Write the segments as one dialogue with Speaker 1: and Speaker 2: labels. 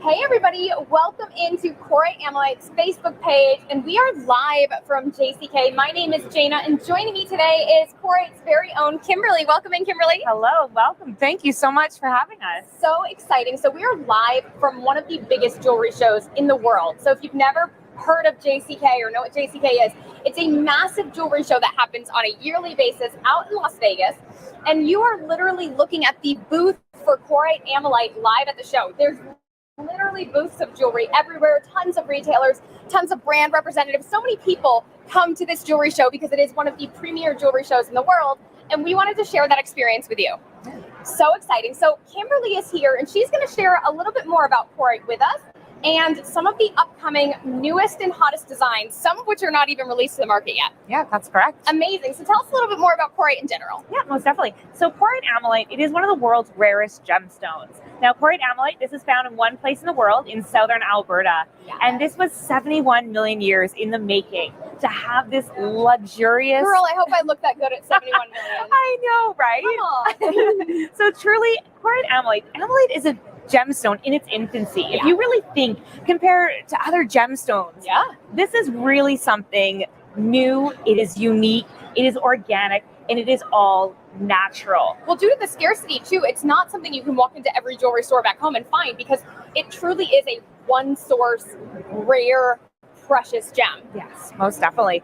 Speaker 1: Hey everybody, welcome into KORITE Amolite's Facebook page, and we are live from JCK. My name is Jana, and joining me today is KORITE's very own Kimberly. Welcome in, Kimberly.
Speaker 2: Hello, welcome. Thank you so much for having us.
Speaker 1: So exciting. So we are live from one of the biggest jewelry shows in the world. So if you've never heard of JCK or know what JCK is, it's a massive jewelry show that happens on a yearly basis out in Las Vegas. And you are literally looking at the booth for KORITE Amolite live at the show. There's literally booths of jewelry everywhere, tons of retailers, tons of brand representatives. So many people come to this jewelry show because it is one of the premier jewelry shows in the world, and we wanted to share that experience with you. So exciting. So Kimberly is here, and she's going to share a little bit more about KORITE with us and some of the upcoming newest and hottest designs, some of which are not even released to the market yet.
Speaker 2: Yeah, that's correct.
Speaker 1: Amazing. So tell us a little bit more about KORITE in general.
Speaker 2: Yeah, most definitely. So KORITE Amolite, it is one of the world's rarest gemstones. Now, KORITE Amolite, this is found in one place in the world, in southern Alberta.
Speaker 1: Yeah.
Speaker 2: And this was 71 million years in the making to have this luxurious...
Speaker 1: Girl, I hope I look that good at 71 million.
Speaker 2: I know, right?
Speaker 1: Come on.
Speaker 2: So truly, KORITE Amolite is a gemstone in its infancy. If you really think, compare to other gemstones, this is really something new. It is unique, it is organic, and it is all natural.
Speaker 1: Well, due to the scarcity too, it's not something you can walk into every jewelry store back home and find, because it truly is a one source, rare, precious gem.
Speaker 2: Yes, most definitely.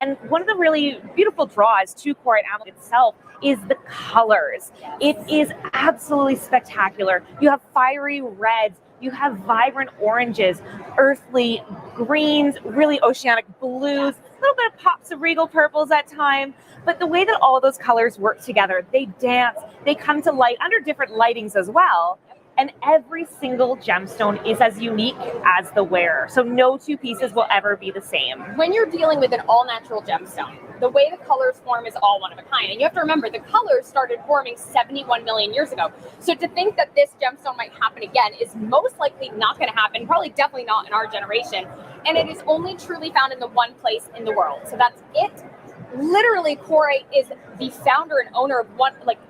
Speaker 2: And one of the really beautiful draws to KORITE Amolite itself is the colors. It is absolutely spectacular. You have fiery reds, you have vibrant oranges, earthly greens, really oceanic blues, a little bit of pops of regal purples at times. But the way that all those colors work together, they dance, they come to light under different lightings as well. And every single gemstone is as unique as the wearer. So no two pieces will ever be the same.
Speaker 1: When you're dealing with an all-natural gemstone, the way the colors form is all one of a kind. And you have to remember, the colors started forming 71 million years ago. So to think that this gemstone might happen again is most likely not going to happen, probably definitely not in our generation. And it is only truly found in the one place in the world. So that's it. Literally, KORITE is the founder and owner of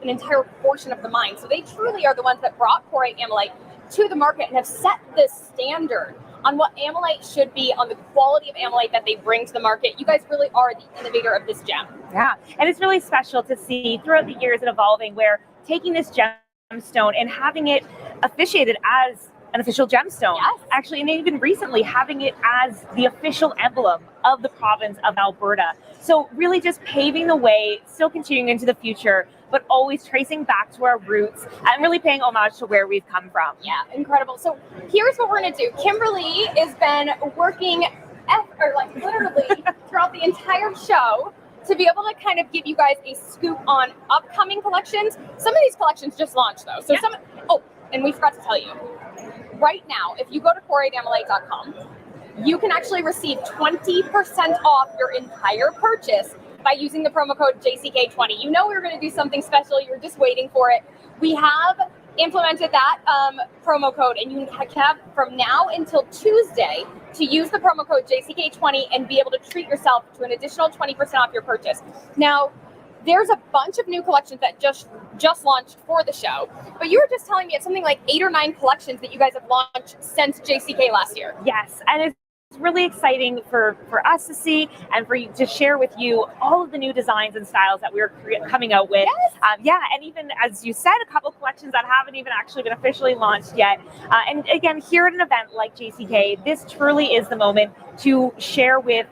Speaker 1: an entire portion of the mine. So they truly are the ones that brought KORITE Amolite to the market and have set the standard on what Amolite should be, on the quality of Amolite that they bring to the market. You guys really are the innovator of this gem.
Speaker 2: Yeah, and it's really special to see throughout the years it evolving, where taking this gemstone and having it officiated as an official gemstone.
Speaker 1: Yes.
Speaker 2: Actually, and even recently having it as the official emblem of the province of Alberta. So really just paving the way, still continuing into the future, but always tracing back to our roots and really paying homage to where we've come from.
Speaker 1: Yeah, incredible. So here's what we're gonna do. Kimberly has been working literally throughout the entire show to be able to kind of give you guys a scoop on upcoming collections. Some of these collections just launched though. So and we forgot to tell you, right now, if you go to KORITEAmolite.com, you can actually receive 20% off your entire purchase by using the promo code JCK20. You know we were going to do something special. You were just waiting for it. We have implemented that promo code, and you can have from now until Tuesday to use the promo code JCK20 and be able to treat yourself to an additional 20% off your purchase. Now, there's a bunch of new collections that just launched for the show, but you were just telling me it's something like 8 or 9 collections that you guys have launched since JCK last year.
Speaker 2: Yes, and it's really exciting for us to see and for you to share with you all of the new designs and styles that we're coming out with.
Speaker 1: Yes.
Speaker 2: And even as you said, a couple collections that haven't even actually been officially launched yet. And again, here at an event like JCK, this truly is the moment to share with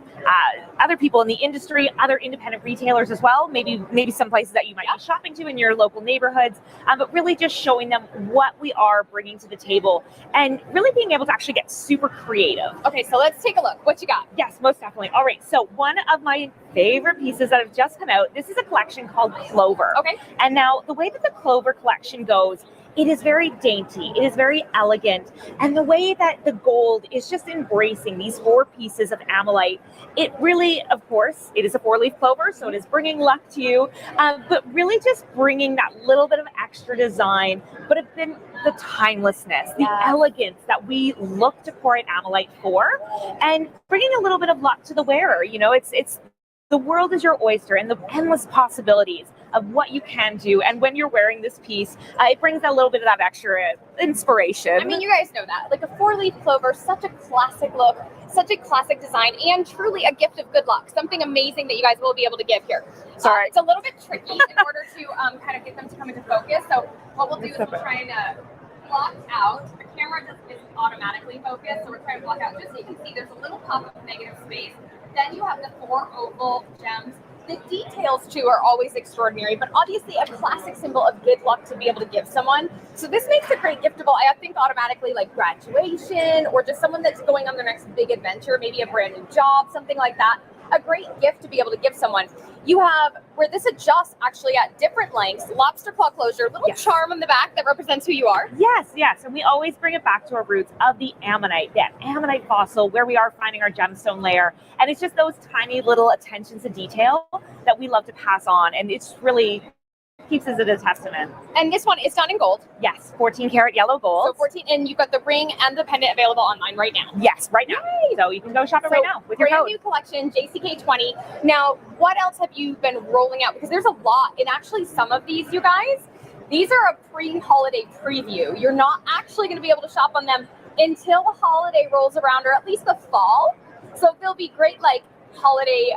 Speaker 2: other people in the industry, other independent retailers as well, maybe some places that you might be shopping to in your local neighborhoods, but really just showing them what we are bringing to the table and really being able to actually get super creative.
Speaker 1: Okay, so let's take a look. What you got?
Speaker 2: Yes, most definitely. All right, so one of my favorite pieces that have just come out, this is a collection called Clover.
Speaker 1: Okay.
Speaker 2: And now the way that the Clover collection goes, it is very dainty, it is very elegant, and the way that the gold is just embracing these 4 pieces of Amolite, it really, of course, it is a 4-leaf clover, so it is bringing luck to you, but really just bringing that little bit of extra design, but then the timelessness, the elegance that we look to KORITE Amolite for, and bringing a little bit of luck to the wearer. You know, it's the world is your oyster and the endless possibilities of what you can do. And when you're wearing this piece, it brings a little bit of that extra inspiration.
Speaker 1: I mean, you guys know that. Like a 4-leaf clover, such a classic look, such a classic design, and truly a gift of good luck. Something amazing that you guys will be able to give here.
Speaker 2: Sorry.
Speaker 1: It's a little bit tricky in order to kind of get them to come into focus. So what we'll do is we'll try and block out. The camera just isn't automatically focused, so we're trying to block out. Just so you can see, there's a little pop of negative space. Then you have the 4 oval gems. The details too are always extraordinary, but obviously a classic symbol of good luck to be able to give someone. So this makes a great giftable. I think automatically like graduation or just someone that's going on their next big adventure, maybe a brand new job, something like that. A great gift to be able to give someone. You have where this adjusts actually at different lengths, lobster claw closure, little charm on the back that represents who you are.
Speaker 2: Yes. And we always bring it back to our roots of the ammonite, that ammonite fossil where we are finding our gemstone layer. And it's just those tiny little attentions to detail that we love to pass on. And it's really keeps as a testament.
Speaker 1: And this one is done in gold.
Speaker 2: Yes, 14 karat yellow gold.
Speaker 1: So 14, and you've got the ring and the pendant available online right now.
Speaker 2: Yes, right now. Yay. So you can go shop it right now with your code.
Speaker 1: Brand new collection, JCK20. Now, what else have you been rolling out? Because there's a lot, and actually some of these, you guys, these are a pre-holiday preview. You're not actually going to be able to shop on them until the holiday rolls around, or at least the fall. So they'll be great, like, holiday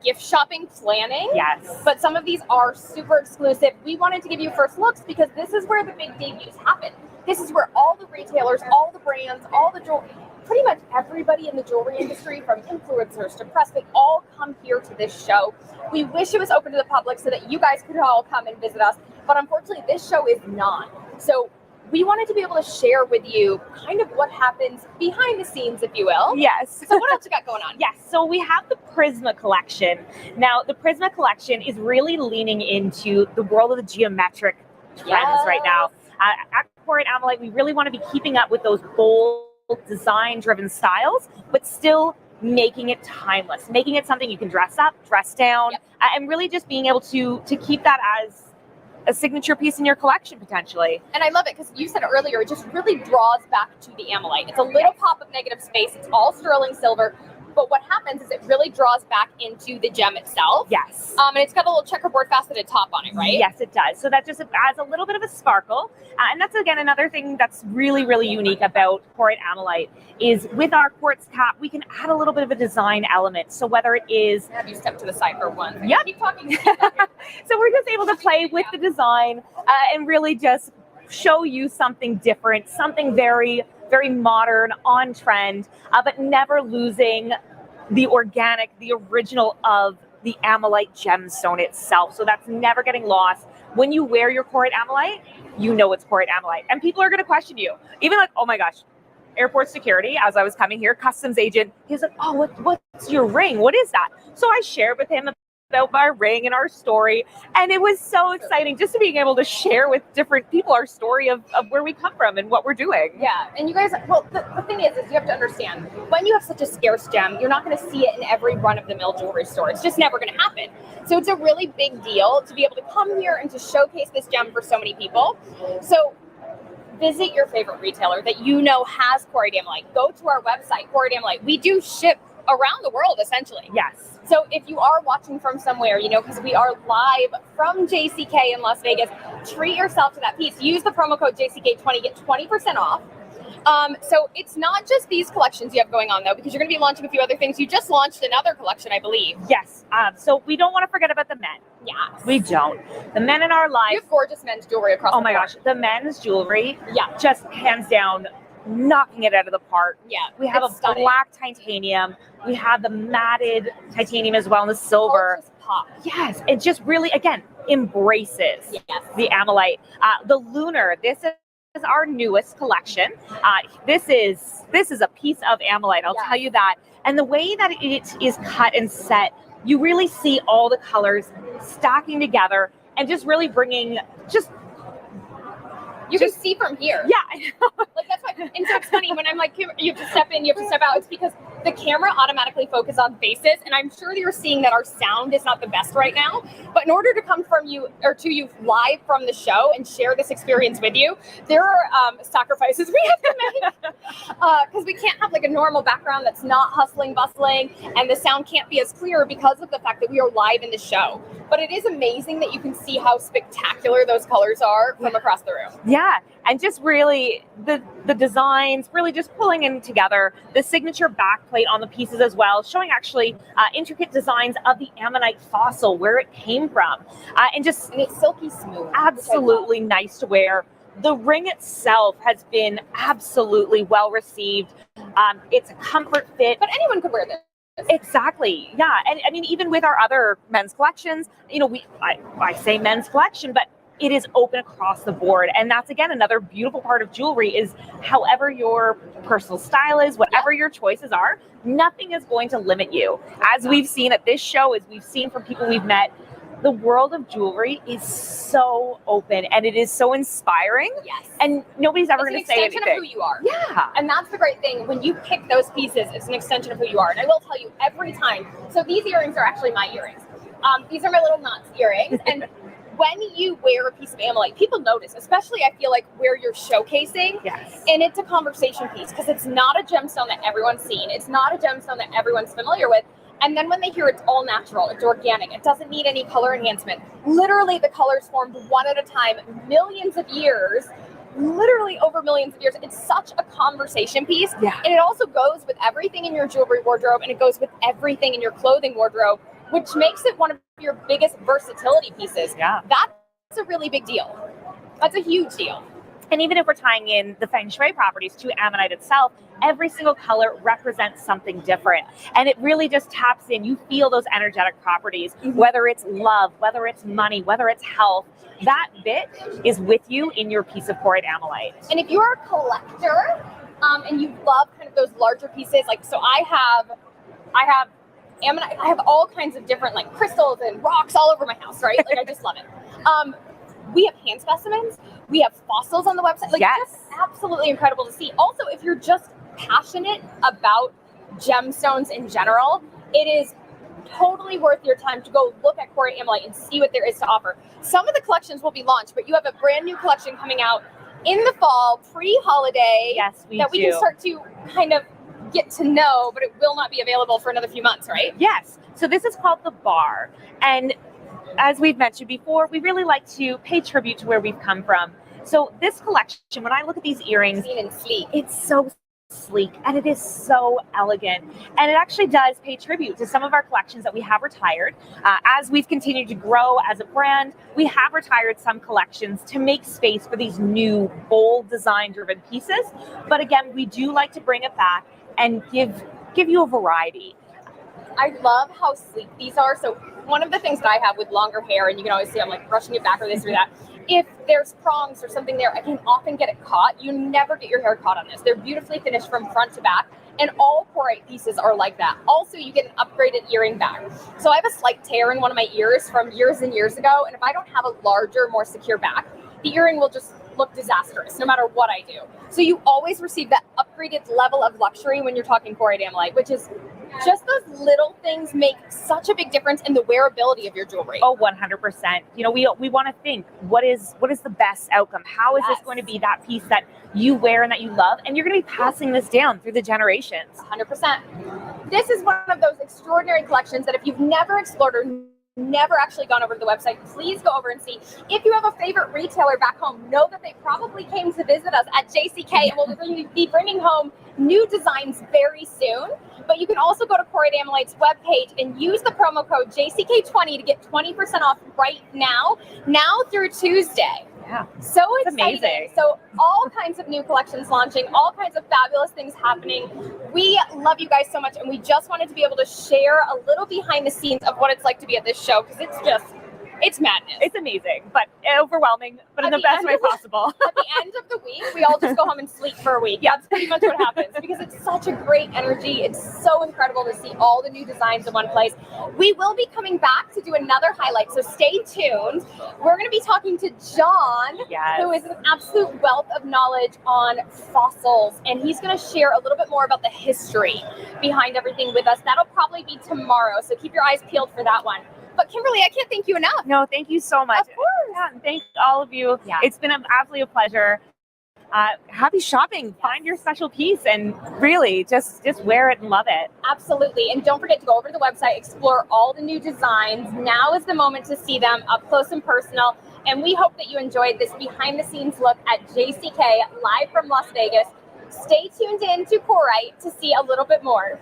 Speaker 1: gift shopping planning.
Speaker 2: Yes.
Speaker 1: But some of these are super exclusive. We wanted to give you first looks because this is where the big debuts happen. This is where all the retailers, all the brands, all the jewelry, pretty much everybody in the jewelry industry, from influencers to press, they all come here to this show. We wish it was open to the public so that you guys could all come and visit us, but unfortunately this show is not. So we wanted to be able to share with you kind of what happens behind the scenes, if you will.
Speaker 2: Yes.
Speaker 1: So what else you got going on?
Speaker 2: Yes. So we have the Prisma collection. Now, the Prisma collection is really leaning into the world of the geometric trends right now. At KORITE Ammonite, we really want to be keeping up with those bold, design-driven styles, but still making it timeless, making it something you can dress up, dress down, and really just being able to keep that as a signature piece in your collection potentially.
Speaker 1: And I love it because you said earlier, it just really draws back to the ammonite. It's a little pop of negative space. It's all sterling silver. But what happens is it really draws back into the gem itself.
Speaker 2: Yes.
Speaker 1: And it's got a little checkerboard faceted top on it, right?
Speaker 2: Yes, it does. So that just adds a little bit of a sparkle. And that's, again, another thing that's really, really unique about KORITE Ammonite is with our quartz cap, we can add a little bit of a design element. So whether it is...
Speaker 1: Have you step to the side for one?
Speaker 2: Yeah.
Speaker 1: Keep talking. Keep talking.
Speaker 2: So we're just able to play with the design and really just show you something different, something very, very modern, on trend, but never losing the organic, the original of the ammonite gemstone itself. So that's never getting lost. When you wear your KORITE Ammonite, you know it's KORITE Ammonite. And people are going to question you. Even like, oh my gosh, airport security, as I was coming here, customs agent, he's like, oh, what's your ring? What is that? So I shared with him about my ring and our story. And it was so exciting just to being able to share with different people our story of where we come from and what we're doing.
Speaker 1: Yeah, and you guys, well, the thing is you have to understand, when you have such a scarce gem, you're not going to see it in every run-of-the-mill jewelry store. It's just never going to happen. So it's a really big deal to be able to come here and to showcase this gem for so many people. So visit your favorite retailer that you know has KORITE Ammonite. Go to our website, KORITE Ammonite. We do ship around the world, essentially.
Speaker 2: Yes.
Speaker 1: So if you are watching from somewhere, you know, because we are live from JCK in Las Vegas, treat yourself to that piece. Use the promo code JCK20, get 20% off. So it's not just these collections you have going on, though, because you're going to be launching a few other things. You just launched another collection, I believe.
Speaker 2: Yes. So we don't want to forget about the men.
Speaker 1: Yes.
Speaker 2: We don't. The men in our life.
Speaker 1: You have gorgeous men's jewelry across the board.
Speaker 2: Oh my gosh. The men's jewelry. Yeah. Just hands down, knocking it out of the park.
Speaker 1: Yeah.
Speaker 2: We have a
Speaker 1: stunning.
Speaker 2: black titanium. We have the matted titanium as well, and the silver.
Speaker 1: Gorgeous pop.
Speaker 2: Yes. It just really, again, embraces the ammonite. The lunar, this is our newest collection. This is a piece of ammonite, I'll tell you that. And the way that it is cut and set, you really see all the colors stacking together and just really bringing
Speaker 1: You can see from here.
Speaker 2: Yeah, I know.
Speaker 1: Like that's why, and so it's funny when I'm like, you have to step in, you have to step out. It's because the camera automatically focuses on faces, and I'm sure you're seeing that our sound is not the best right now, but in order to come from you or to you live from the show and share this experience with you, there are sacrifices we have to make because we can't have like a normal background that's not hustling, bustling, and the sound can't be as clear because of the fact that we are live in the show. But it is amazing that you can see how spectacular those colors are from across the room.
Speaker 2: Yeah, and just really the designs really just pulling in together, the signature backplate on the pieces as well, showing actually intricate designs of the ammonite fossil, where it came from, and
Speaker 1: it's silky smooth,
Speaker 2: absolutely nice to wear. The ring itself has been absolutely well received. It's a comfort fit,
Speaker 1: but anyone could wear this.
Speaker 2: Exactly. Yeah. And I mean, even with our other men's collections, you know, I say men's collection, but it is open across the board. And that's, again, another beautiful part of jewelry is however your personal style is, whatever your choices are, nothing is going to limit you. As we've seen at this show, as we've seen from people we've met, the world of jewelry is so open and it is so inspiring.
Speaker 1: Yes.
Speaker 2: And nobody's ever going to say anything.
Speaker 1: It's an extension of who you are.
Speaker 2: Yeah.
Speaker 1: And that's the great thing. When you pick those pieces, it's an extension of who you are. And I will tell you every time. So these earrings are actually my earrings. These are my little nuts earrings. And when you wear a piece of ammonite, people notice, especially I feel like where you're showcasing.
Speaker 2: Yes.
Speaker 1: And it's a conversation piece because it's not a gemstone that everyone's seen. It's not a gemstone that everyone's familiar with. And then when they hear it's all natural, it's organic, it doesn't need any color enhancement. Literally the colors formed one at a time, millions of years, literally over millions of years. It's such a conversation piece.
Speaker 2: Yeah.
Speaker 1: And it also goes with everything in your jewelry wardrobe and it goes with everything in your clothing wardrobe, which makes it one of your biggest versatility pieces.
Speaker 2: Yeah.
Speaker 1: That's a really big deal. That's a huge deal.
Speaker 2: And even if we're tying in the feng shui properties to ammonite itself, every single color represents something different. And it really just taps in. You feel those energetic properties, whether it's love, whether it's money, whether it's health. That bit is with you in your piece of KORITE ammonite.
Speaker 1: And if you're a collector and you love kind of those larger pieces, like, so I have ammonite, I have all kinds of different like crystals and rocks all over my house, right? Like I just love it. We have hand specimens. We have fossils on the website. Like,
Speaker 2: yes.
Speaker 1: Just absolutely incredible to see. Also, if you're just passionate about gemstones in general, it is totally worth your time to go look at KORITE ammonite and see what there is to offer. Some of the collections will be launched, but you have a brand new collection coming out in the fall, pre-holiday.
Speaker 2: Yes, we
Speaker 1: can start to kind of get to know, but it will not be available for another few months, right?
Speaker 2: Yes. So this is called the Bar. And as we've mentioned before, we really like to pay tribute to where we've come from. So this collection, when I look at these earrings,
Speaker 1: clean and sleek.
Speaker 2: It's so sleek and it is so elegant. And it actually does pay tribute to some of our collections that we have retired. As we've continued to grow as a brand, we have retired some collections to make space for these new, bold, design-driven pieces. But again, we do like to bring it back and give you a variety.
Speaker 1: I love how sleek these are. So one of the things that I have with longer hair, and you can always see I'm like brushing it back or this or that, if there's prongs or something there, I can often get it caught. You never get your hair caught on this. They're beautifully finished from front to back, and all KORITE pieces are like that. Also, you get an upgraded earring back. So I have a slight tear in one of my ears from years and years ago, and if I don't have a larger, more secure back, the earring will just look disastrous no matter what I do. So you always receive that upgraded level of luxury when you're talking KORITE ammonite, which is just those little things make such a big difference in the wearability of your jewelry.
Speaker 2: Oh, 100%. You know, we want to think, what is the best outcome? How is this going to be that piece that you wear and that you love? And you're going to be passing this down through the generations.
Speaker 1: 100%. This is one of those extraordinary collections that if you've never explored or never actually gone over to the website, please go over and see. If you have a favorite retailer back home, know that they probably came to visit us at JCK and will be bringing home new designs very soon. But you can also go to KORITE Ammolite's webpage and use the promo code JCK20 to get 20% off right now through Tuesday.
Speaker 2: Yeah.
Speaker 1: So
Speaker 2: it's
Speaker 1: exciting.
Speaker 2: Amazing.
Speaker 1: So all kinds of new collections launching, all kinds of fabulous things happening. We love you guys so much, and we just wanted to be able to share a little behind the scenes of what it's like to be at this show, because it's just It's madness.
Speaker 2: It's amazing, but overwhelming, but in
Speaker 1: At
Speaker 2: the
Speaker 1: the
Speaker 2: best
Speaker 1: end
Speaker 2: way
Speaker 1: of the-
Speaker 2: possible.
Speaker 1: At the end of the week, we all just go home and sleep for a week.
Speaker 2: Yeah.
Speaker 1: That's pretty much what happens because it's such a great energy. It's so incredible to see all the new designs in one place. We will be coming back to do another highlight, so stay tuned. We're going to be talking to John,
Speaker 2: Yes.
Speaker 1: who is an absolute wealth of knowledge on fossils, and he's going to share a little bit more about the history behind everything with us. That'll probably be tomorrow, so keep your eyes peeled for that one. But Kimberly, I can't thank you enough.
Speaker 2: No, thank you so much.
Speaker 1: Of course.
Speaker 2: Yeah, and thank all of you.
Speaker 1: Yeah.
Speaker 2: It's been absolutely a pleasure. Happy shopping. Find your special piece and really just wear it and love it.
Speaker 1: Absolutely. And don't forget to go over to the website, explore all the new designs. Now is the moment to see them up close and personal. And we hope that you enjoyed this behind the scenes look at JCK live from Las Vegas. Stay tuned in to KORITE to see a little bit more.